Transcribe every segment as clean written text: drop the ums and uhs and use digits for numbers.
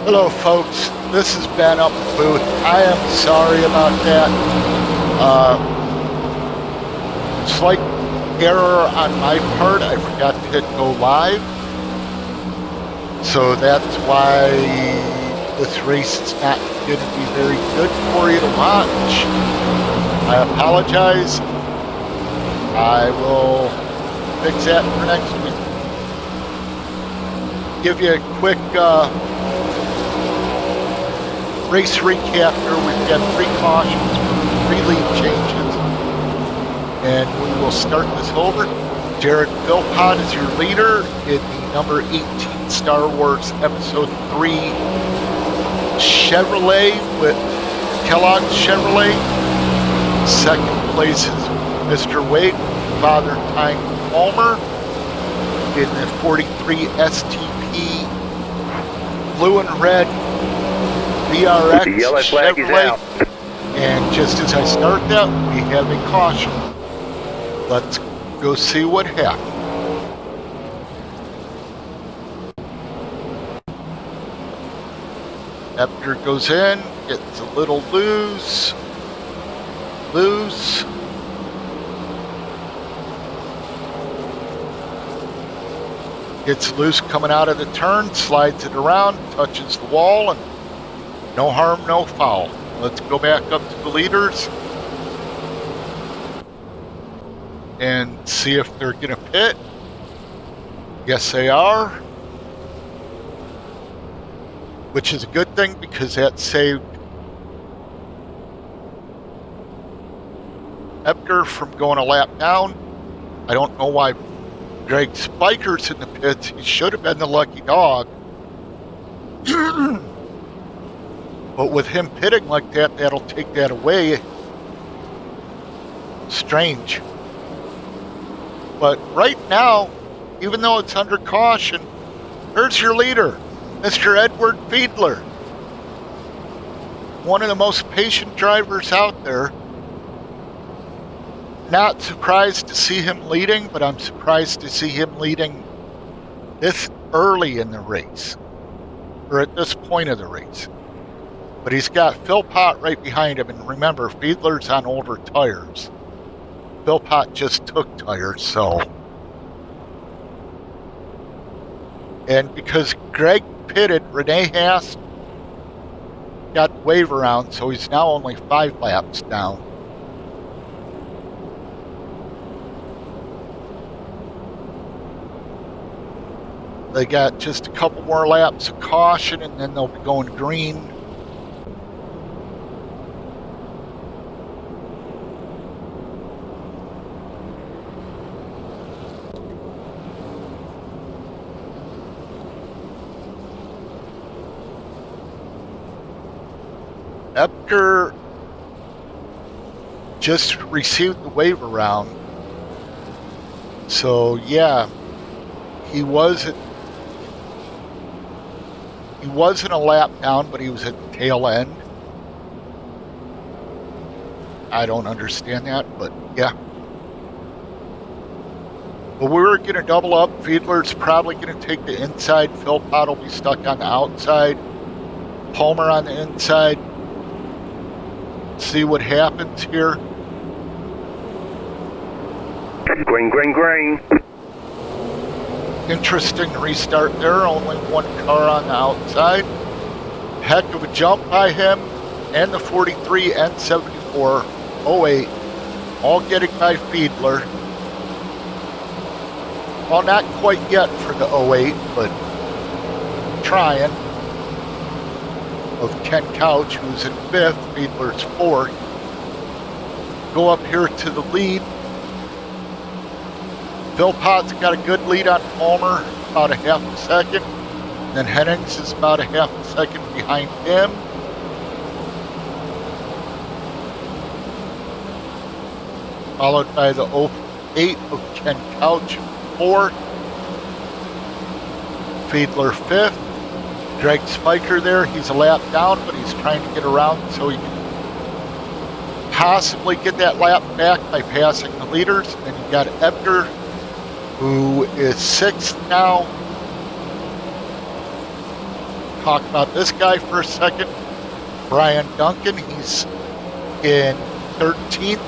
Hello, folks. This is Ben up the booth. I am sorry about that. Slight error on my part. I forgot to hit go live. So that's why this race is not going to be very good for you to watch. I apologize. I will fix that for next week. Give you a quick race recap here. We've got 3 cautions, 3 lead changes, and we will start this over. Jared Philpott is your leader in the number 18 Star Wars Episode 3 Chevrolet with Kellogg's Chevrolet. Second place is Mr. Wade, Father Time Palmer in the 43 STP blue and red VRX the yellow flag Chevrolet. is out. And just as I start that, we have a caution. Let's go see what happened. After it goes in, gets a little loose. Gets loose coming out of the turn, slides it around, touches the wall, and no harm, no foul. Let's go back up to the leaders and see if they're going to pit. Yes, they are. Which is a good thing because that saved Epker from going a lap down. I don't know why Greg Spiker's in the pits. He should have been the lucky dog. But with him pitting like that, that'll take that away. Strange. But right now, even though it's under caution, there's your leader, Mr. Edward Fiedler. One of the most patient drivers out there. Not surprised to see him leading, but I'm surprised to see him leading this early in the race, or at this point of the race. But he's got Philpott right behind him, and remember, Fiedler's on older tires. Philpott just took tires, so. And because Greg pitted, Renee Haas got the wave around, so he's now only 5 laps down. They got just a couple more laps of caution, and then they'll be going green. Epker just received the wave around. So yeah, he wasn't a lap down, but he was at the tail end. I don't understand that, but yeah. But we're going to double up. Fiedler's probably going to take the inside. Philpott will be stuck on the outside. Palmer on the inside. See what happens here. Green. Interesting restart there. Only 1 car on the outside. Heck of a jump by him. And the 43 and 74 08. All getting by Fiedler. Well, not quite yet for the 08, but trying. Of Ken Couch, who's in 5th, Fiedler's 4th. Go up here to the lead. Philpott's got a good lead on Palmer, about a half a second. Then Hennings is about a half a second behind him. Followed by the 08 of Ken Couch, 4th. Fiedler 5th. Greg Spiker there, he's a lap down, but he's trying to get around so he can possibly get that lap back by passing the leaders. And you got Ebner, who is 6th now. talk about this guy for a second. Brian Duncan, he's in 13th.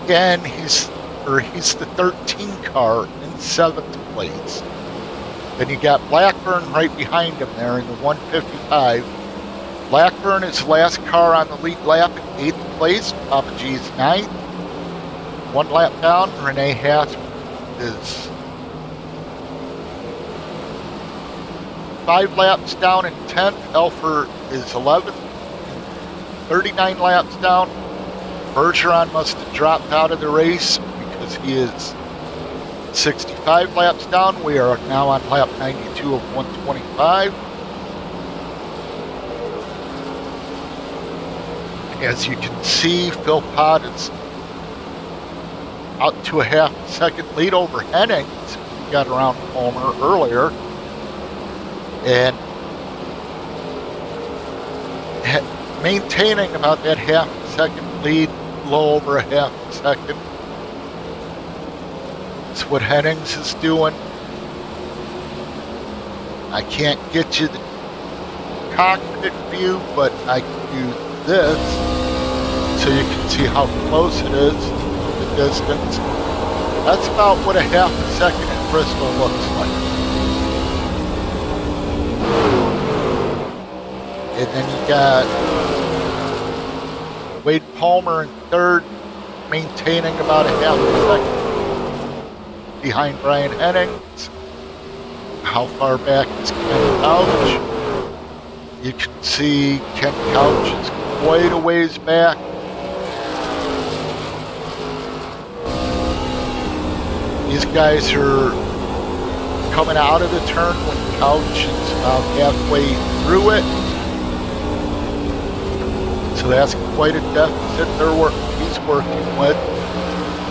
Again, he's the 13 car in 7th place. Then you got Blackburn right behind him there in the 155. Blackburn is the last car on the lead lap in 8th place. Papa G's 9th. 1 lap down, Renee Haas is 5 laps down in 10th. Elfer is 11th. 39 laps down. Bergeron must have dropped out of the race because he is 65 laps down. We are now on lap 92 of 125. As you can see, Phil Pott is out to a half-second lead over Hennings. He got around Palmer earlier. And maintaining about that half-second lead, a little over a half-second. That's what Hennings is doing. I can't get you the cockpit view, but I can do this so you can see how close it is to the distance. That's about what a half a second in Bristol looks like. And then you got Wade Palmer in 3rd, maintaining about a half a second behind Brian Hennings. How far back is Ken Couch? You can see Ken Couch is quite a ways back. These guys are coming out of the turn when Couch is about halfway through it. So that's quite a deficit he's working with.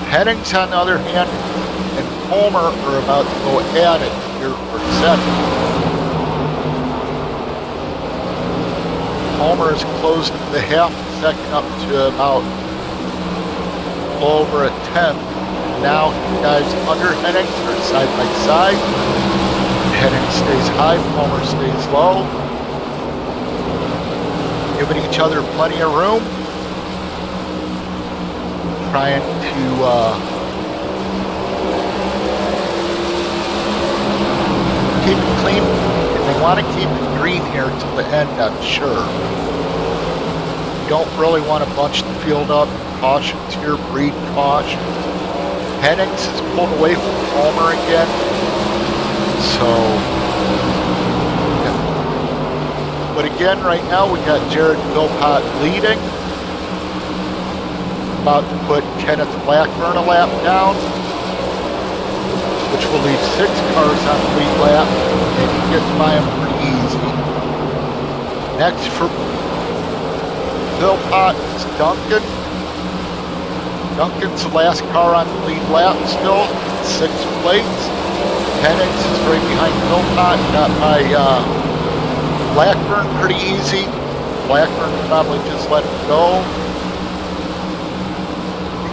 Hennings, on the other hand, and Palmer are about to go at it here for second. Palmer is closed the half second up to about over a tenth. Now guys under Hennings are side by side. Hennings stays high, Palmer stays low. Giving each other plenty of room. Trying to keep it clean. And they want to keep it green here till the end, I'm sure. Don't really want to bunch the field up. Cautions here, breed caution. Hennings is pulled away from Palmer again. So, yeah. But again, right now we got Jared Philpott leading. About to put Kenneth Blackburn a lap down, which will leave 6 cars on the lead lap, and he gets by him pretty easy. Next for Philpott is Duncan. Duncan's the last car on the lead lap still, 6th place. Hennings is right behind Philpott, got by Blackburn pretty easy. Blackburn probably just let him go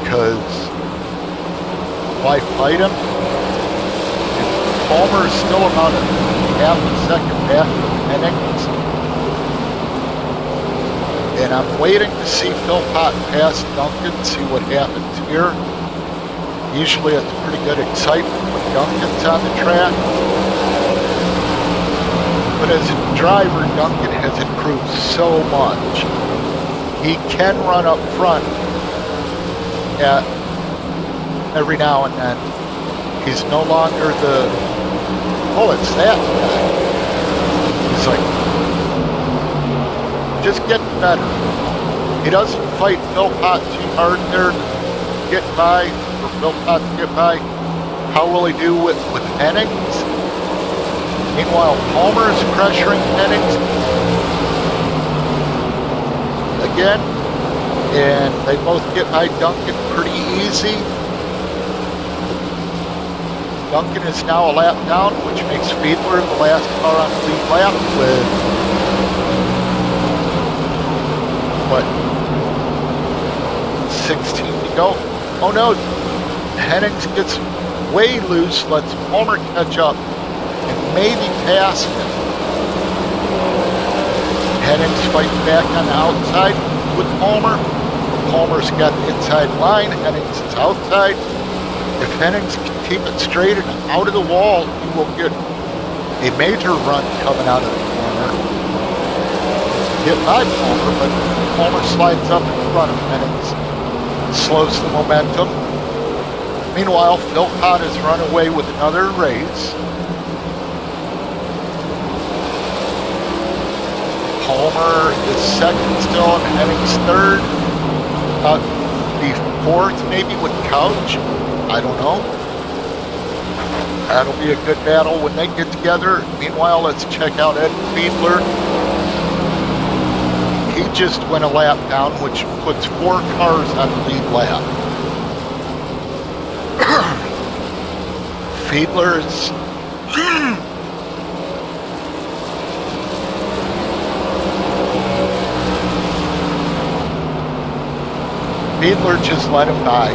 because why fight him? And Palmer is still about a half a second back from Hennings. And I'm waiting to see Philpott pass Duncan, see what happens here. Usually it's pretty good excitement when Duncan's on the track. But as a driver, Duncan has improved so much. He can run up front every now and then. He's no longer the, oh, it's that guy. He's like, just getting better. He doesn't fight Philpott too hard there to get by, for Philpott to get by. How will he do with Hennings? Meanwhile, Palmer is pressuring Hennings again, and they both get by Duncan pretty easy. Duncan is now a lap down, which makes Fiedler the last car on the lead lap with, what, 16 to go. Oh no, Hennings gets way loose, lets Palmer catch up, and maybe pass him. Hennings fighting back on the outside with Palmer. Palmer's got the inside line. Hennings is outside. If Hennings can keep it straight and out of the wall, he will get a major run coming out of the corner. Hit by Palmer, but Palmer slides up in front of Hennings. Slows the momentum. Meanwhile, Philpott has run away with another race. Palmer is second still, and Hennings third. The fourth, maybe, with Couch. I don't know. That'll be a good battle when they get together. Meanwhile, let's check out Ed Fiedler. He just went a lap down, which puts 4 cars on the lead lap. Fiedler's Fiedler just let him by.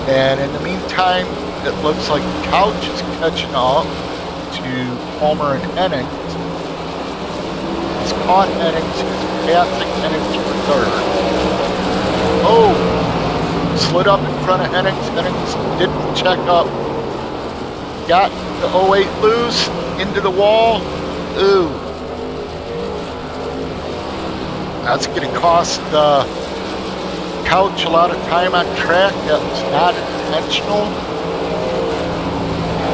And in the meantime, it looks like Couch is catching up to Palmer and Hennings. He's caught Hennings. He's passing Hennings for third. Oh! Slid up in front of Hennings. Hennings didn't check up. Got the 08 loose into the wall. Ooh. That's going to cost Couch a lot of time on track. That was not intentional.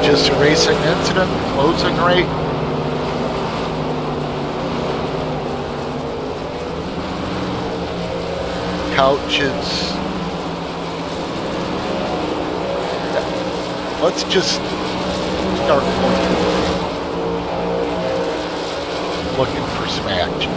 Just a racing incident, closing rate. Couch is... Let's just start looking for some action.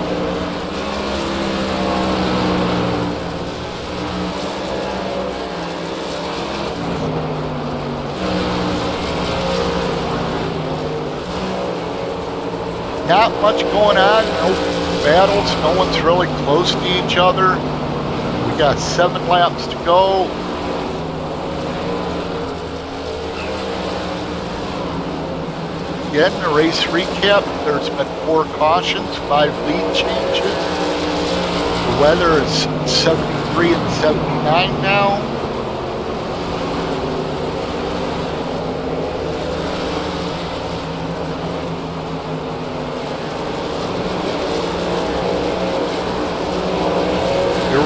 Not much going on, no battles, no one's really close to each other. We got 7 laps to go. Again, the race recap, there's been 4 cautions, 5 lead changes. The weather is 73 and 79 now.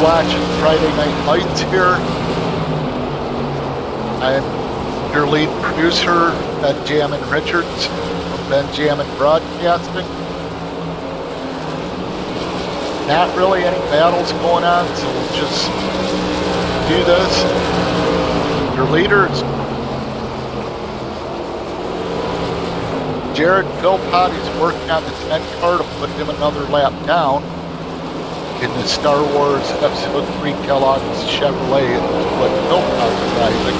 Watching Friday Night Lights here. I'm your lead producer, Benjamin Richards from Benjamin Broadcasting. Not really any battles going on, so we'll just do this. Your leaders, Jared Philpott, is working on the 10 car to put him another lap down in the Star Wars Episode 3 Kellogg's Chevrolet, is what Philpott's driving.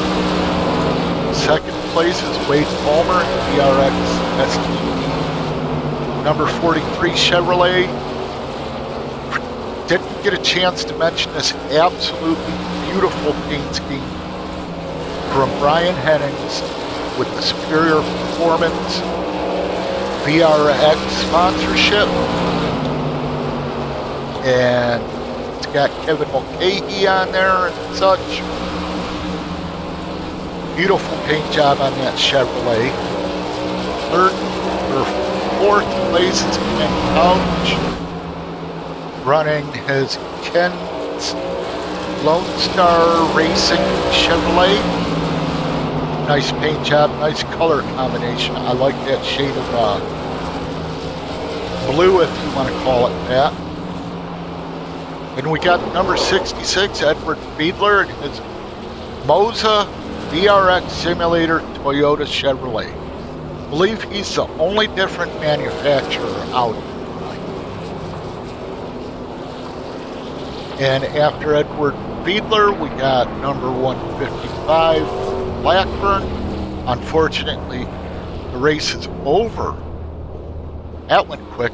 Second place is Wade Palmer in VRX STP. Number 43 Chevrolet. Didn't get a chance to mention this absolutely beautiful paint scheme from Brian Hennings with the Superior Performance VRX sponsorship. And it's got Kevin Mulcahy on there and such. Beautiful paint job on that Chevrolet. Third or fourth place is Ken Couch, running his Ken's Lone Star Racing Chevrolet. Nice paint job, nice color combination. I like that shade of blue, if you want to call it that. And we got number 66, Edward Fiedler, and his Moza VRX Simulator Toyota Chevrolet. I believe he's the only different manufacturer out. And after Edward Fiedler, we got number 155, Blackburn. Unfortunately, the race is over. That went quick.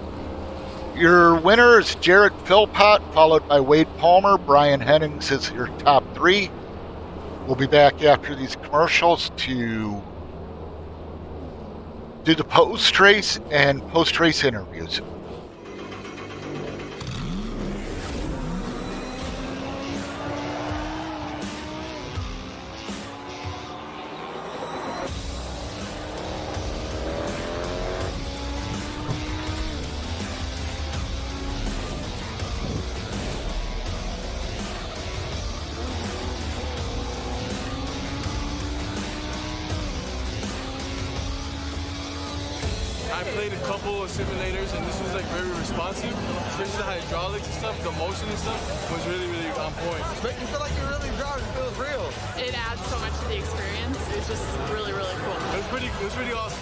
Your winner is Jared Philpott, followed by Wade Palmer. Brian Hennings is your top 3. We'll be back after these commercials to do the post-race and post-race interviews. I played a couple of simulators, and this was like very responsive, especially the hydraulics and stuff, the motion and stuff was really, really on point. Make you feel like you're really driving, it feels real. It adds so much to the experience. It's just really, really cool. It was pretty awesome.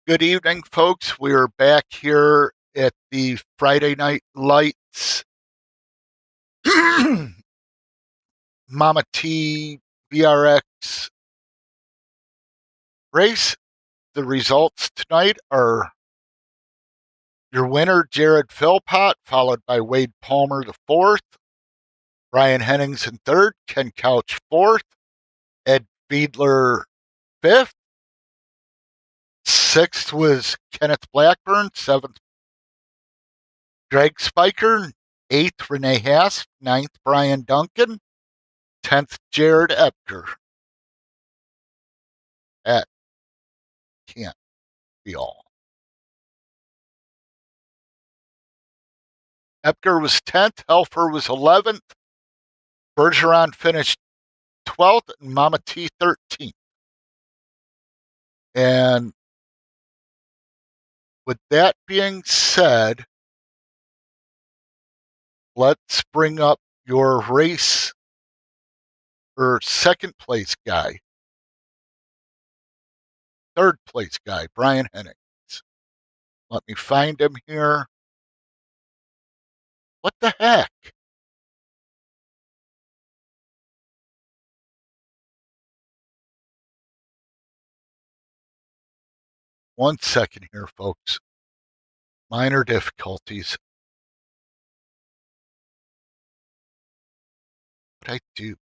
Good evening, folks. We are back here at the Friday Night Lights Mama T VRX race. The results tonight are your winner, Jared Philpott, followed by Wade Palmer, the fourth, Brian Hennings in third, Ken Couch fourth, Ed Fiedler fifth. Sixth was Kenneth Blackburn, seventh, Greg Spiker, eighth, Renee Haas, ninth, Brian Duncan, 10th, Jared Epker. That can't be all. Epker was 10th, Helfer was 11th, Bergeron finished 12th, and Mama T 13th. And with that being said, let's bring up your race or second place guy. Third place guy, Brian Hennings. Let me find him here. What the heck? One second here, folks. Minor difficulties. What I do?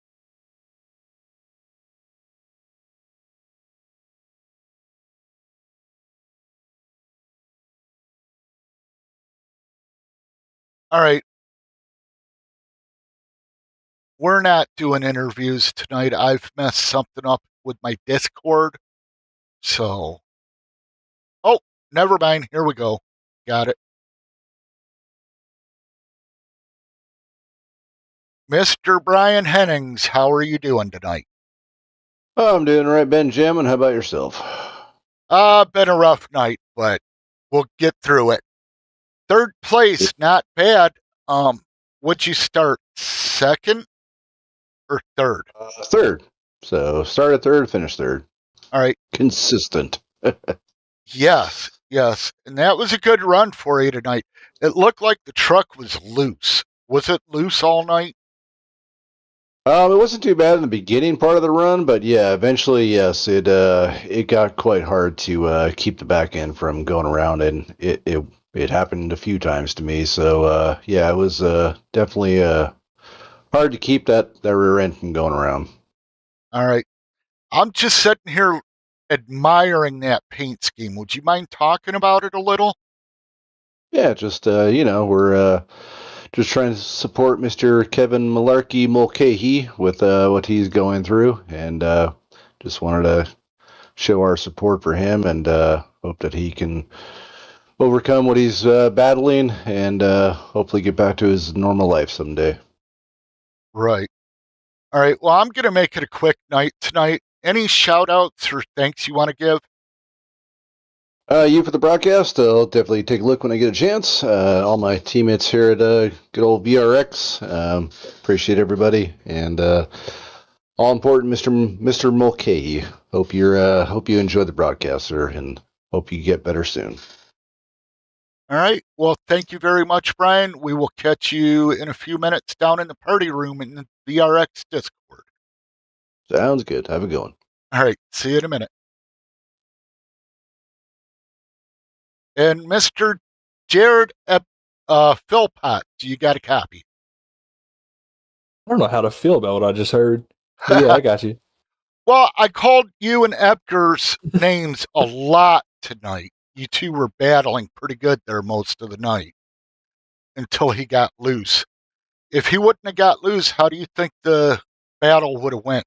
All right. We're not doing interviews tonight. I've messed something up with my Discord. So, oh, never mind. Here we go. Got it. Mr. Brian Hennings, how are you doing tonight? Oh, I'm doing all right, Benjamin. How about yourself? Been a rough night, but we'll get through it. Third place, not bad. Would you start second or third? Third. So started third, finished third. All right. Consistent. Yes, yes. And that was a good run for you tonight. It looked like the truck was loose. Was it loose all night? It wasn't too bad in the beginning part of the run, but yeah, eventually, yes, it got quite hard to keep the back end from going around, and it happened a few times to me. So yeah, it was definitely hard to keep that rear end from going around. All right. I'm just sitting here admiring that paint scheme. Would you mind talking about it a little? Yeah, just we're just trying to support Mr. Kevin Malarkey Mulcahy with what he's going through, and just wanted to show our support for him and hope that he can overcome what he's battling and hopefully get back to his normal life someday. Right. All right. Well, I'm going to make it a quick night tonight. Any shout outs or thanks you want to give? You for the broadcast, I'll definitely take a look when I get a chance. All my teammates here at good old VRX, appreciate everybody, and all important, Mr. Mulcahy. Hope you enjoy the broadcast, sir, and hope you get better soon. All right. Well, thank you very much, Brian. We will catch you in a few minutes down in the party room in the VRX Discord. Sounds good. Have a good one. All right. See you in a minute. And Mr. Jared Philpott, do you got a copy? I don't know how to feel about what I just heard. But yeah, I got you. Well, I called you and Edgar's names a lot tonight. You two were battling pretty good there most of the night until he got loose. If he wouldn't have got loose, how do you think the battle would have went?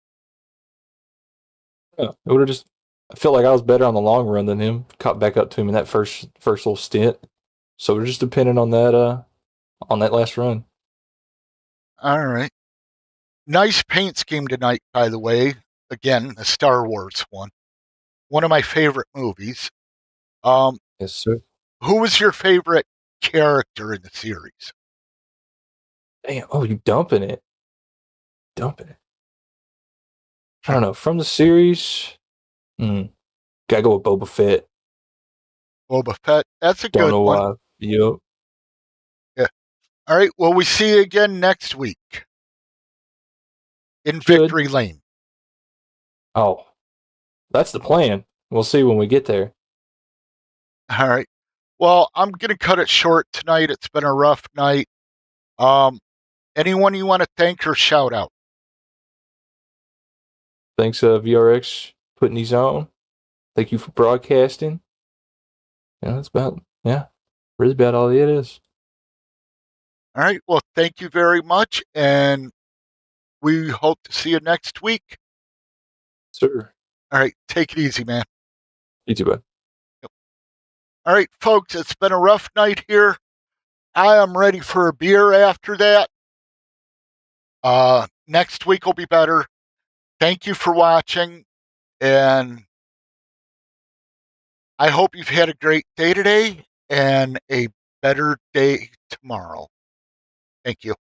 Yeah, it would have just. I feel like I was better on the long run than him. Caught back up to him in that first little stint. So we're just depending on that last run. All right. Nice paint scheme tonight, by the way. Again, a Star Wars one. One of my favorite movies. Yes, sir. Who was your favorite character in the series? Damn. Oh, you dumping it. Dumping it. I don't know. From the series, gotta go with Boba Fett. Boba Fett. That's a Don't good know one. why. Yep. Yeah. All right. Well, we see you again next week in Should. Victory Lane. Oh, that's the plan. We'll see when we get there. All right. Well, I'm going to cut it short tonight. It's been a rough night. Anyone you want to thank or shout out? Thanks, VRX, putting these on. Thank you for broadcasting. Yeah, that's really about all it is. All right. Well, thank you very much. And we hope to see you next week. Sure. All right. Take it easy, man. You too, bud. Yep. All right, folks. It's been a rough night here. I am ready for a beer after that. Next week will be better. Thank you for watching. And I hope you've had a great day today and a better day tomorrow. Thank you.